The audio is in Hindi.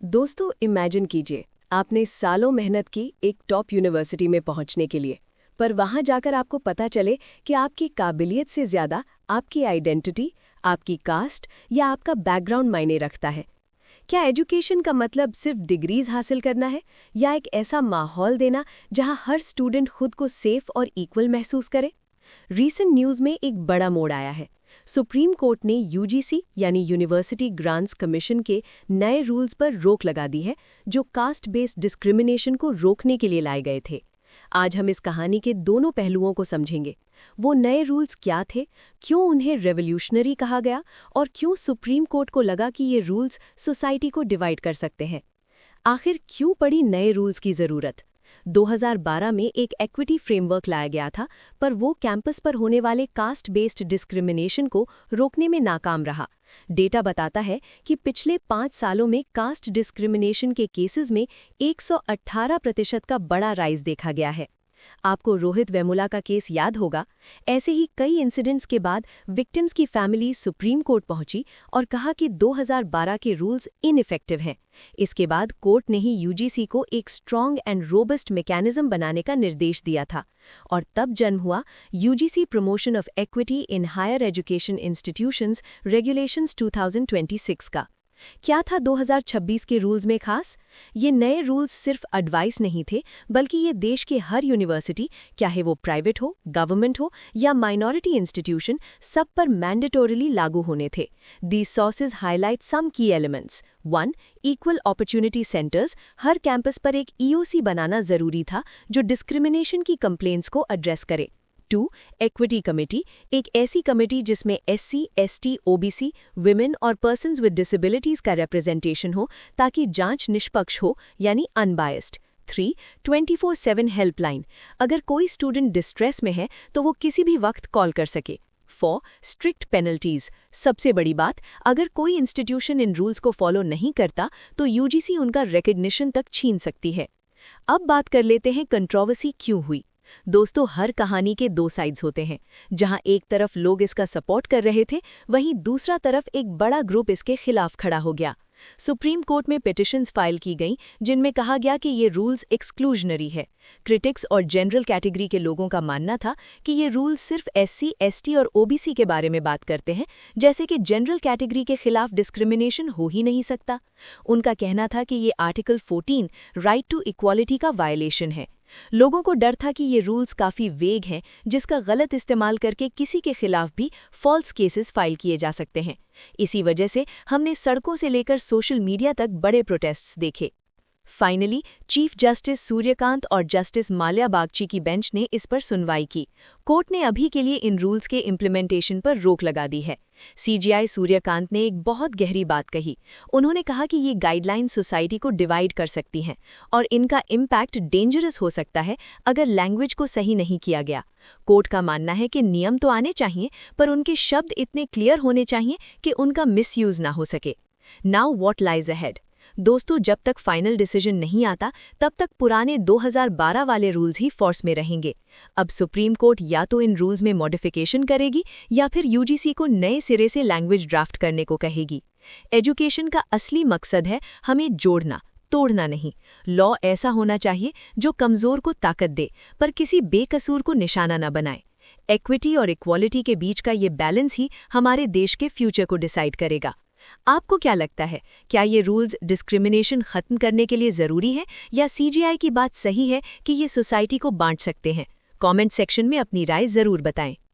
दोस्तों, इमेजिन कीजिए आपने सालों मेहनत की एक टॉप यूनिवर्सिटी में पहुंचने के लिए, पर वहां जाकर आपको पता चले कि आपकी काबिलियत से ज्यादा आपकी आइडेंटिटी, आपकी कास्ट या आपका बैकग्राउंड मायने रखता है। क्या एजुकेशन का मतलब सिर्फ डिग्रीज हासिल करना है, या एक ऐसा माहौल देना जहां हर स्टूडेंट खुद को सेफ और इक्वल महसूस करे? रीसेंट न्यूज़ में एक बड़ा मोड़ आया है। सुप्रीम कोर्ट ने यूजीसी यानी यूनिवर्सिटी ग्रांट्स कमीशन के नए रूल्स पर रोक लगा दी है, जो कास्ट बेस्ड डिस्क्रिमिनेशन को रोकने के लिए लाए गए थे। आज हम इस कहानी के दोनों पहलुओं को समझेंगे। वो नए रूल्स क्या थे, क्यों उन्हें रेवोल्यूशनरी कहा गया, और क्यों सुप्रीम कोर्ट को लगा कि ये रूल्स सोसाइटी को डिवाइड कर सकते हैं। आखिर क्यों पड़ी नए रूल्स की ज़रूरत? 2012 में एक इक्विटी फ्रेमवर्क लाया गया था, पर वो कैंपस पर होने वाले कास्ट बेस्ड डिस्क्रिमिनेशन को रोकने में नाकाम रहा। डेटा बताता है कि पिछले 5 सालों में कास्ट डिस्क्रिमिनेशन के केसेस में 118% का बड़ा राइज देखा गया है। आपको रोहित वेमुला का केस याद होगा। ऐसे ही कई इंसिडेंट्स के बाद विक्टिम्स की फैमिली सुप्रीम कोर्ट पहुंची और कहा कि 2012 के रूल्स इनइफेक्टिव हैं। इसके बाद कोर्ट ने ही यूजीसी को एक स्ट्रॉन्ग एंड रोबस्ट मैकेनिज्म बनाने का निर्देश दिया था, और तब जन्म हुआ UGC promotion of equity in higher education institutions regulations 2026 का। क्या था 2026 के रूल्स में खास? ये नए रूल्स सिर्फ एडवाइस नहीं थे, बल्कि ये देश के हर यूनिवर्सिटी, चाहे वो प्राइवेट हो, गवर्नमेंट हो या माइनॉरिटी इंस्टीट्यूशन, सब पर मैंडेटोरिली लागू होने थे। These sources highlight some key elements. 1. Equal Opportunity Centers। Her campus पर एक ईओसी बनाना जरूरी था जो डिस्क्रिमिनेशन की कंप्लेंट्स को एड्रेस करे। 2. एक्विटी कमेटी, एक ऐसी कमेटी जिसमें एससी, एसटी, ओबीसी, विमेन और पर्सन्स विद डिसेबिलिटीज का रिप्रेजेंटेशन हो, ताकि जांच निष्पक्ष हो यानी अनबायस्ड। 3. 24/7 हेल्पलाइन, अगर कोई स्टूडेंट डिस्ट्रेस में है तो वो किसी भी वक्त कॉल कर सके। 4. स्ट्रिक्ट पेनल्टीज, सबसे बड़ी बात, अगर कोई इंस्टीट्यूशन इन रूल्स को फॉलो नहीं करता तो यूजीसी उनका रिकग्निशन तक छीन सकती है। अब बात कर लेते हैं कंट्रोवर्सी क्यों हुई। दोस्तों, हर कहानी के 2 साइड्स होते हैं। जहां एक तरफ लोग इसका सपोर्ट कर रहे थे, वहीं दूसरा तरफ एक बड़ा ग्रुप इसके खिलाफ खड़ा हो गया। सुप्रीम कोर्ट में पिटिशंस फाइल की गईं, जिनमें कहा गया कि ये रूल्स एक्सक्लूजनरी है। क्रिटिक्स और जनरल कैटेगरी के लोगों का मानना था कि ये रूल्स सिर्फ एससी, एसटी और ओबीसी के बारे में बात करते हैं, जैसे कि जनरल कैटेगरी के खिलाफ डिस्क्रिमिनेशन हो ही नहीं सकता। उनका कहना था कि ये आर्टिकल 14 राइट टू इक्वालिटी का वायलेशन है। लोगों को डर था कि ये रूल्स काफ़ी वेग हैं, जिसका गलत इस्तेमाल करके किसी के खिलाफ भी फॉल्स केसेस फाइल किए जा सकते हैं। इसी वजह से हमने सड़कों से लेकर सोशल मीडिया तक बड़े प्रोटेस्ट्स देखे। फाइनली चीफ जस्टिस सूर्यकांत और जस्टिस माल्या बागची की बेंच ने इस पर सुनवाई की। कोर्ट ने अभी के लिए इन रूल्स के इम्प्लीमेंटेशन पर रोक लगा दी है। सीजेआई सूर्यकांत ने एक बहुत गहरी बात कही। उन्होंने कहा कि ये गाइडलाइन सोसाइटी को डिवाइड कर सकती हैं और इनका इम्पैक्ट डेंजरस हो सकता है अगर लैंग्वेज को सही नहीं किया गया। कोर्ट का मानना है कि नियम तो आने चाहिए, पर उनके शब्द इतने क्लियर होने चाहिए कि उनका मिसयूज ना हो सके। Now what lies ahead. दोस्तों, जब तक फाइनल डिसीजन नहीं आता, तब तक पुराने 2012 वाले रूल्स ही फोर्स में रहेंगे। अब सुप्रीम कोर्ट या तो इन रूल्स में मॉडिफिकेशन करेगी या फिर यूजीसी को नए सिरे से लैंग्वेज ड्राफ्ट करने को कहेगी। एजुकेशन का असली मकसद है हमें जोड़ना, तोड़ना नहीं। लॉ ऐसा होना चाहिए जो कमजोर को ताकत दे, पर किसी बेकसूर को निशाना न बनाए। इक्विटी और इक्वालिटी के बीच का ये बैलेंस ही हमारे देश के फ्यूचर को डिसाइड करेगा। आपको क्या लगता है, क्या ये रूल्स डिस्क्रिमिनेशन खत्म करने के लिए ज़रूरी है, या सीजेआई की बात सही है कि ये सोसाइटी को बांट सकते हैं? कमेंट सेक्शन में अपनी राय ज़रूर बताएं।